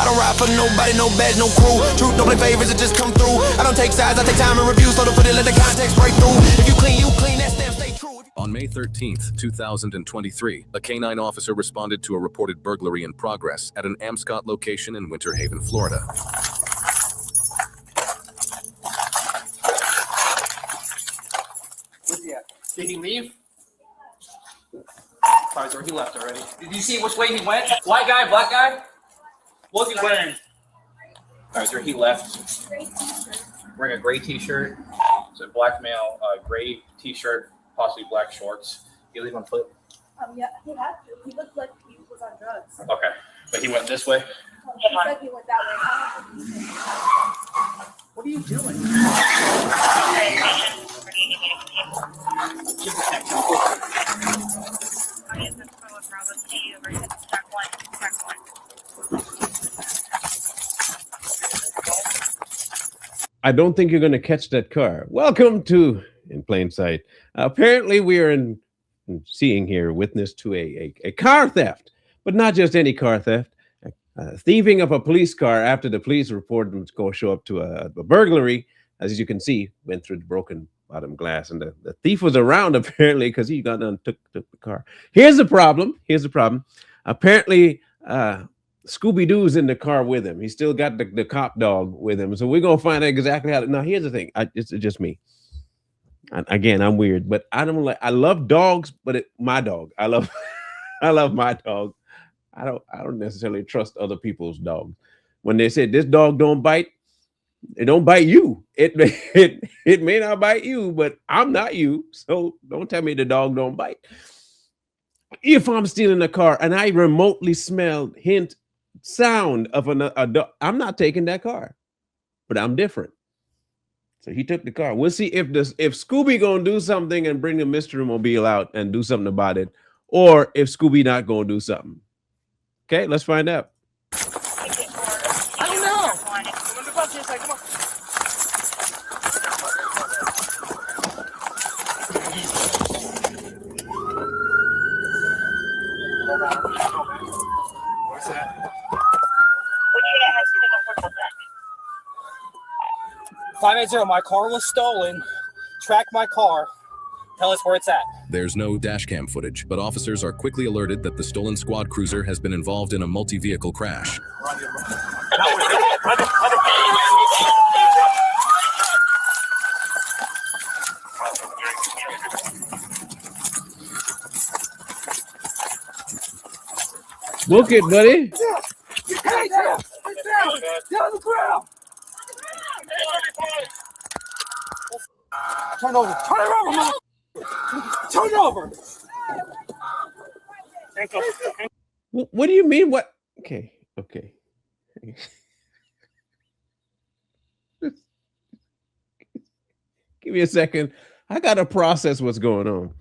don't ride for nobody, no badge, no crew. Truth don't play favors, it just come through. I don't take sides, I take time and review. So to put it, let the context break through. If you clean, that stamp stay true. On May 13th, 2023, a K-9 officer responded to a reported burglary in progress at an Amscott location in Winter Haven, Florida. Where's he at? Did he leave? Sorry, sir, he left already. Did you see which way he went? White guy, black guy? What was he wearing? Alright, sir, he left. Wearing a gray t-shirt. It's a black male, gray t-shirt, possibly black shorts. He leave on foot? Yeah, he had to. He looked like he was on drugs. Okay, but he went this way? He said he went that way. What are you doing? I don't think you're going to catch that car. Welcome to In Plain Sight. Apparently, we are seeing here witness to a car theft, but not just any car theft. Thieving of a police car after the police reported him to go show up to a burglary. As you can see, went through the broken bottom glass, and the thief was around apparently because he got done took the car. Here's the problem. Apparently, Scooby-Doo's in the car with him. He still got the cop dog with him. So we're going to find out exactly how to... Now, here's the thing. It's just me. Again, I'm weird, but I love dogs, but my dog. I love my dog. I don't necessarily trust other people's dogs. When they say this dog don't bite, it don't bite you. It may not bite you, but I'm not you. So don't tell me the dog don't bite. If I'm stealing a car and I remotely smell sound of a dog, I'm not taking that car, but I'm different. So he took the car. We'll see if Scooby gonna do something and bring the mystery mobile out and do something about it, or if Scooby not gonna do something. Okay, let's find out. I don't know. Come on. What's that? 580, my car was stolen. Track my car. Tell us where it's at. There's no dashcam footage, but officers are quickly alerted that the stolen squad cruiser has been involved in a multi-vehicle crash. Book it, buddy. Hey, down the ground. Turn it over. Turn it over. What do you mean? What? Okay. Give me a second. I got to process what's going on.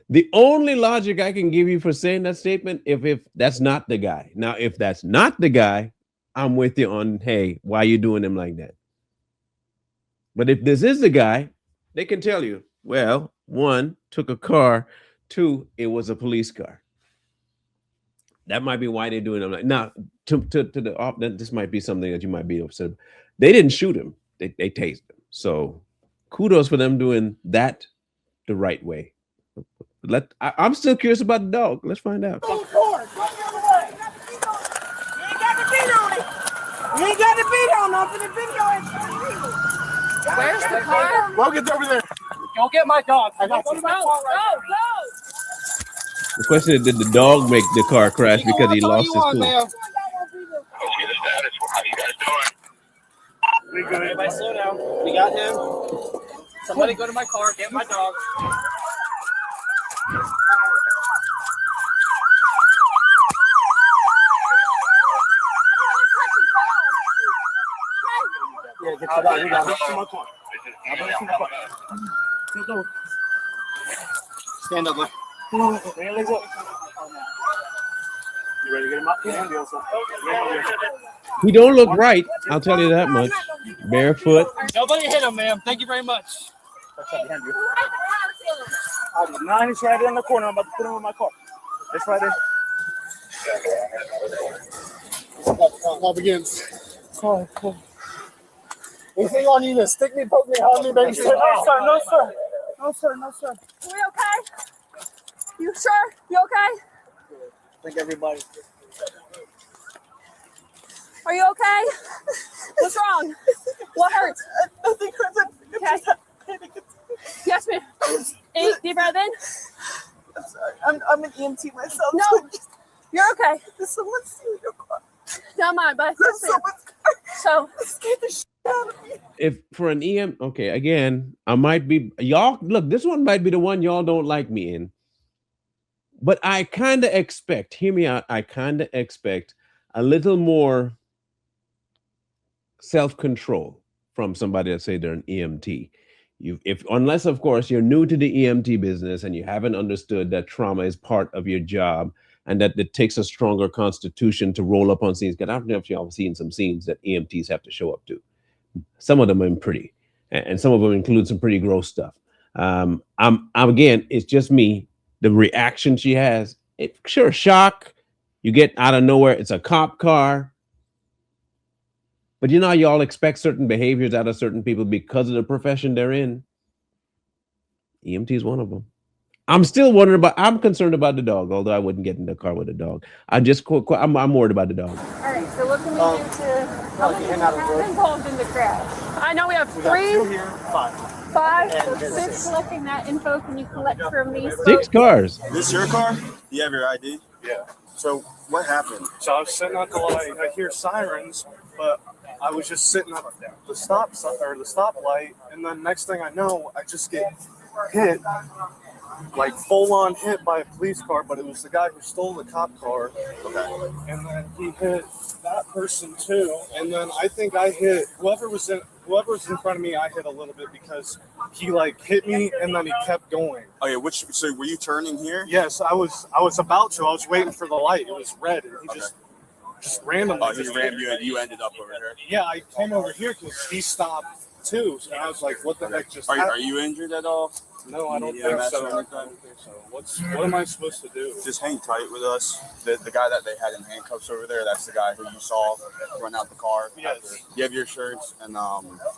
The only logic I can give you for saying that statement, if that's not the guy. Now, if that's not the guy, I'm with you on, hey, why are you doing him like that? But if this is the guy, they can tell you, well, one, took a car, two, it was a police car. That might be why they're doing them like now. This might be something that you might be upset about. They didn't shoot him; they tased him. So, kudos for them doing that the right way. I'm still curious about the dog. Let's find out. You ain't got the beat on them for the video. Where's the car? Go get over there. Go get my dog. I got Go. The question is, did the dog make the car crash because he lost his cool? We good. Everybody slow down. We got him. Somebody go to my car. Get my dog. Yeah, get your dog. We got him. Stand up, look. You ready to get him up? He don't look right. I'll tell you that much. Barefoot. Nobody hit him, ma'am. Thank you very much. Nine is right in the corner. I'm about to put him in my car. It's right in. Love begins. Anything on you to stick me, poke me, hug me, baby? No, sir. No, sir. No, sir. No, sir. Are we okay? You sure? You okay? I think everybody. Are you okay? What's wrong? What hurts? Nothing hurts. Okay. Yes, ma'am. Deep breath in. I'm sorry. I'm an EMT myself. No, you're okay. Did someone steal your car? Not mine, but There's someone's car. so It scared the shit out of me. If for an okay, again, I might be y'all. Look, this one might be the one y'all don't like me in, but I kind of expect. Hear me out. I kind of expect a little more self-control from somebody that say they're an EMT. Unless of course you're new to the EMT business and you haven't understood that trauma is part of your job and that it takes a stronger constitution to roll up on scenes. Because I don't know if y'all have seen some scenes that EMTs have to show up to. Some of them are pretty, and some of them include some pretty gross stuff. I'm again, it's just me. The reaction she has, sure, shock. You get out of nowhere. It's a cop car. But you know, y'all expect certain behaviors out of certain people because of the profession they're in. EMT is one of them. I'm still wondering I'm concerned about the dog, although I wouldn't get in the car with a dog. I'm worried about the dog. all right. So what can we do to have involved in the crash? I know we have We three, got 2 here, 5. 5, And so here's 6 6. collecting that info. Can you collect from these 6 folks? cars. This your car? You have your ID? Yeah. So what happened? So I was sitting at the light. I hear sirens, but I was just sitting at the stoplight, and then next thing I know, I just get hit, like full on hit by a police car. But it was the guy who stole the cop car. Okay. And then he hit that person too. And then I think I hit whoever was in front of me. I hit a little bit because he like hit me and then he kept going. Oh yeah, so were you turning here? Yes, I was about to. I was waiting for the light. It was red, and he just randomly. Oh, you ended up over here. Yeah, I came over here because he stopped too, and I was like, "What the heck just happened?" Are you injured at all? No, I don't Yeah, think that's so. what I I'm don't think so. What am I supposed to do? Just hang tight with us. The guy that they had in handcuffs over there, that's the guy who you saw run out the car. Yes. You have your shirts and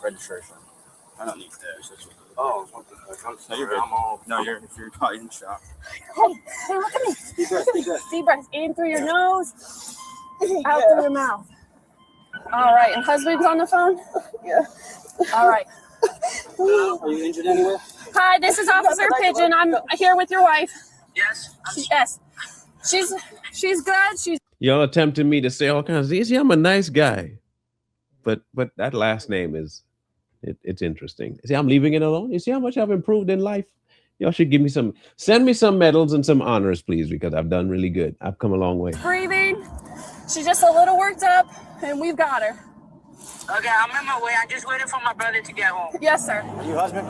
registration. I don't need that. Oh, what the heck? I'm No, sorry. you're good. I'm all. No, you're not in shock. Hey, look at me. Deep breath in through your nose, out through your mouth. All right. And husband's on the phone? Yeah. All right. Are you injured anywhere? Hi, this is Officer Pigeon. I'm here with your wife. Yes. Yes. She's good. Y'all attempting me to say all kinds of, you see, I'm a nice guy. But that last name is, it's interesting. See, I'm leaving it alone. You see how much I've improved in life? Y'all should send me some medals and some honors, please, because I've done really good. I've come a long way. Breathing. She's just a little worked up, and we've got her. Okay, I'm on my way. I'm just waiting for my brother to get home. Yes, sir. Are you husband?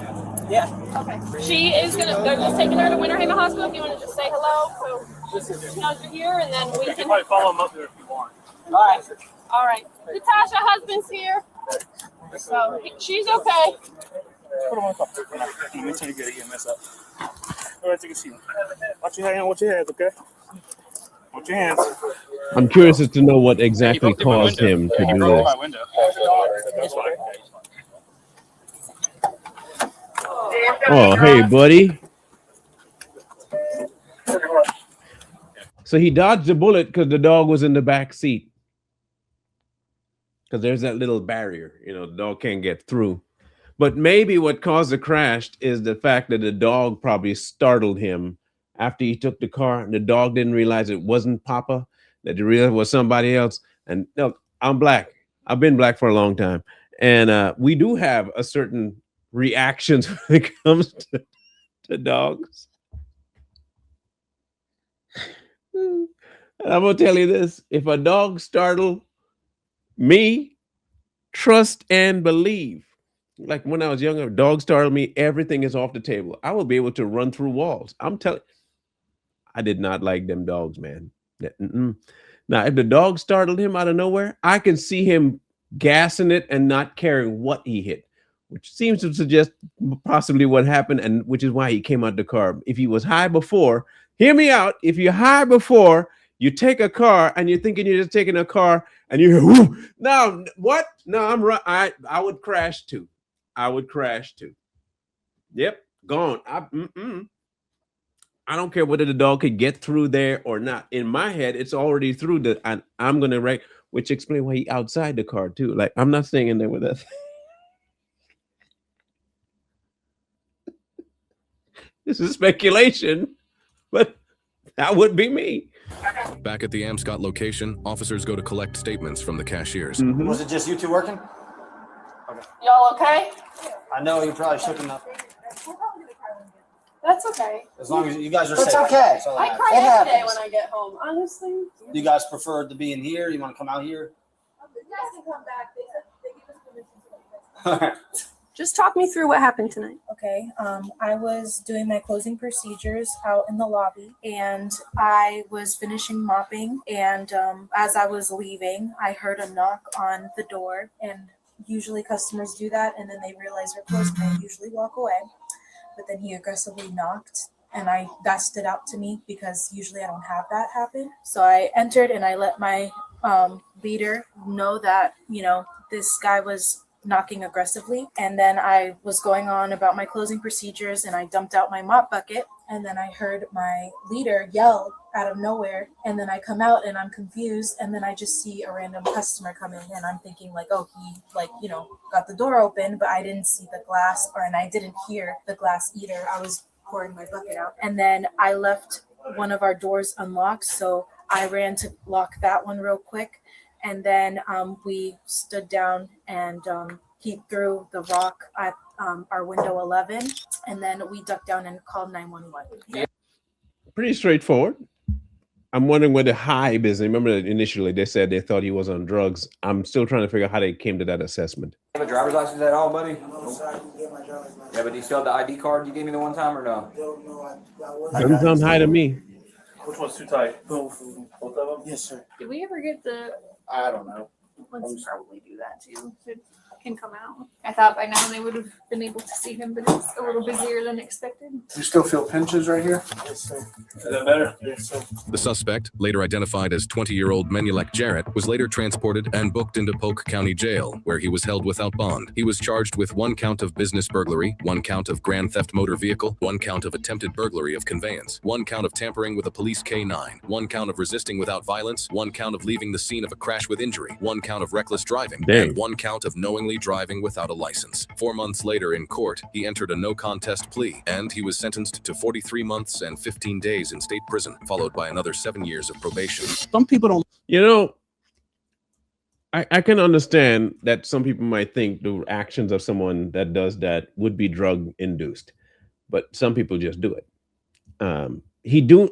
Yeah. Okay. They're just taking her to Winter Haven Hospital. If you want to just say hello, so she knows you're here, and then we can. Might follow him up there if you want. All right. All right. Natasha, husband's here. So she's okay. Put him on top. Make sure you get EMS up. All right, take a seat. Watch your hands, okay? Watch your hands. I'm curious as to know what exactly caused him to do this. Window. Oh, hey, buddy. So he dodged the bullet because the dog was in the back seat. Because there's that little barrier, the dog can't get through. But maybe what caused the crash is the fact that the dog probably startled him after he took the car, and the dog didn't realize it wasn't Papa, that he realized it was somebody else. And look, I'm black. I've been black for a long time. And we do have a certain reactions when it comes to dogs. And I'm going to tell you this. If a dog startled me, trust and believe. Like when I was younger, if a dog startled me, everything is off the table. I will be able to run through walls. I'm telling I did not like them dogs, man. Now, if the dog startled him out of nowhere, I can see him gassing it and not caring what he hit, which seems to suggest possibly what happened, and which is why he came out the car. If he was high before, hear me out. If you're high before, You take a car and you're thinking you're just taking a car and you hear, whoo, no, what? No, I'm right. I would crash too. I would crash too. Yep, gone. I don't care whether the dog could get through there or not. In my head, it's already through the, and I'm gonna wreck, which explains why he outside the car too. Like I'm not staying in there with us. This is speculation, but that would be me. Back at the Amscott location, officers go to collect statements from the cashiers. Mhm. Was it just you two working? Y'all okay? I know you probably shook enough. That's okay. As long as you guys are It's safe. okay. That's all that I matters. cry It every day happens. when I get home. Honestly. You guys prefer to be in here? You want to come out here? All right. Just talk me through what happened tonight. Okay, I was doing my closing procedures out in the lobby, and I was finishing mopping, and as I was leaving, I heard a knock on the door, and usually customers do that, and then they realize they're closed, and they usually walk away, but then he aggressively knocked, and that stood out to me, because usually I don't have that happen. So I entered, and I let my leader know that, this guy was knocking aggressively, and then I was going on about my closing procedures, and I dumped out my mop bucket, and then I heard my leader yell out of nowhere, and then I come out and I'm confused, and then I just see a random customer come in, and I'm thinking like, oh, he got the door open, but I didn't see the glass, and I didn't hear the glass either. I was pouring my bucket out, and then I left one of our doors unlocked, so I ran to lock that one real quick. And then we stood down, and he threw the rock at our window 11. And then we ducked down and called 911. Pretty straightforward. I'm wondering where the hype is. Remember that initially they said they thought he was on drugs. I'm still trying to figure out how they came to that assessment. You have a driver's license at all, buddy? Yeah, but do you still have the ID card you gave me the one time or no? Doesn't sound high to me. Which one's too tight? Both of them? Yes, sir. Did we ever get the? I don't know. Let's probably do that too. So it can come out. I thought by now they would have been able to see him, but it's a little busier than expected. You still feel pinches right here? Yes, sir. Is that better? Yes, sir. The suspect, later identified as 20-year-old Menulek Jarrett, was later transported and booked into Polk County Jail, where he was held without bond. He was charged with 1 count of business burglary, 1 count of grand theft motor vehicle, 1 count of attempted burglary of conveyance, 1 count of tampering with a police K-9, 1 count of resisting without violence, 1 count of leaving the scene of a crash with injury, 1 count of reckless driving, and 1 count of knowingly driving without a license. 4 months later in court, he entered a no-contest plea, and he was sentenced to 43 months and 15 days in state prison, followed by another 7 years of probation. Some people don't. I can understand that some people might think the actions of someone that does that would be drug induced, but some people just do it. He do.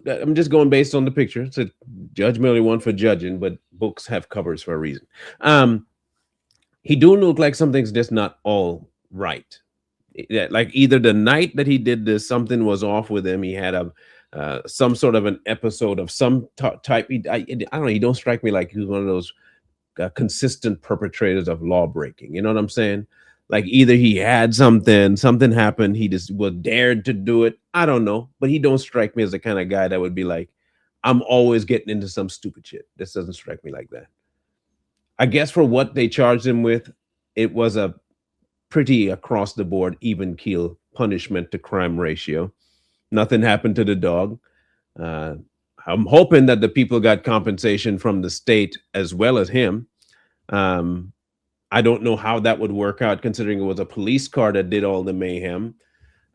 I'm just going based on the picture. It's a judgment only one for judging, but books have covers for a reason. He do look like something's just not all right. Like either the night that he did this, something was off with him. He had some sort of an episode of some type. I don't know. He don't strike me like he's one of those consistent perpetrators of law breaking. You know what I'm saying? Like either he had something happened, he just was dared to do it. I don't know, but he don't strike me as the kind of guy that would be like, I'm always getting into some stupid shit. This doesn't strike me like that. I guess for what they charged him with, it was a pretty across the board even keel punishment to crime ratio. Nothing happened to the dog. I'm hoping that the people got compensation from the state as well as him. I don't know how that would work out, considering it was a police car that did all the mayhem.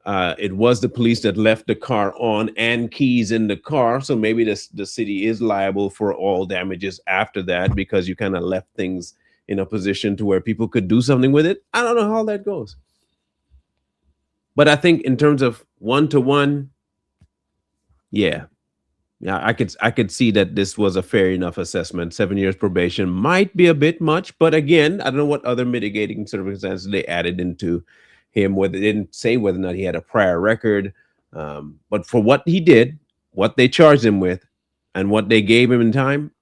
It was the police that left the car on and keys in the car. So maybe the city is liable for all damages after that, because you kind of left things in a position to where people could do something with it. I don't know how that goes. But I think in terms of one-to-one, yeah, I could see that this was a fair enough assessment. 7 years probation might be a bit much, but again, I don't know what other mitigating circumstances they added into him, whether they didn't say whether or not he had a prior record. But for what he did, what they charged him with, and what they gave him in time,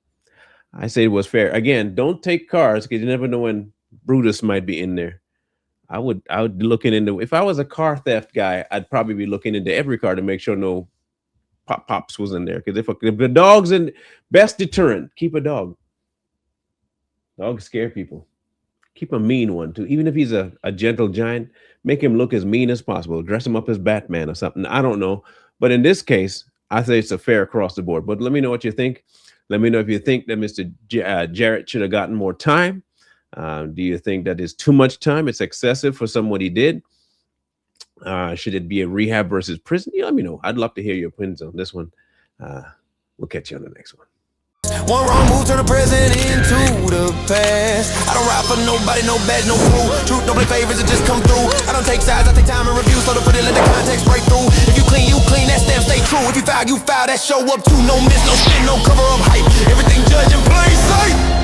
I say it was fair. Again, don't take cars, because you never know when Brutus might be in there. I would be looking into, if I was a car theft guy, I'd probably be looking into every car to make sure no Pops was in there. Because if the dog's in, best deterrent, keep a dog. Dogs scare people. Keep a mean one too. Even if he's a gentle giant, make him look as mean as possible. Dress him up as Batman or something. I don't know. But in this case, I say it's a fair across the board. But let me know what you think. Let me know if you think that Mr. Jarrett should have gotten more time. Do you think that is too much time? It's excessive for someone he did. Should it be a rehab versus prison? Let me know. I'd love to hear your opinions on this one. We'll catch you on the next one. One wrong move turn the present into the past. I don't ride for nobody, no badge, no crew. Truth don't play favorites, it just come through. I don't take sides, I take time and review. So to put it, let the context break through. If you clean, that stamp stay true. If you foul, that show up too. No miss, no spin, no cover up hype. Everything judge in plain sight.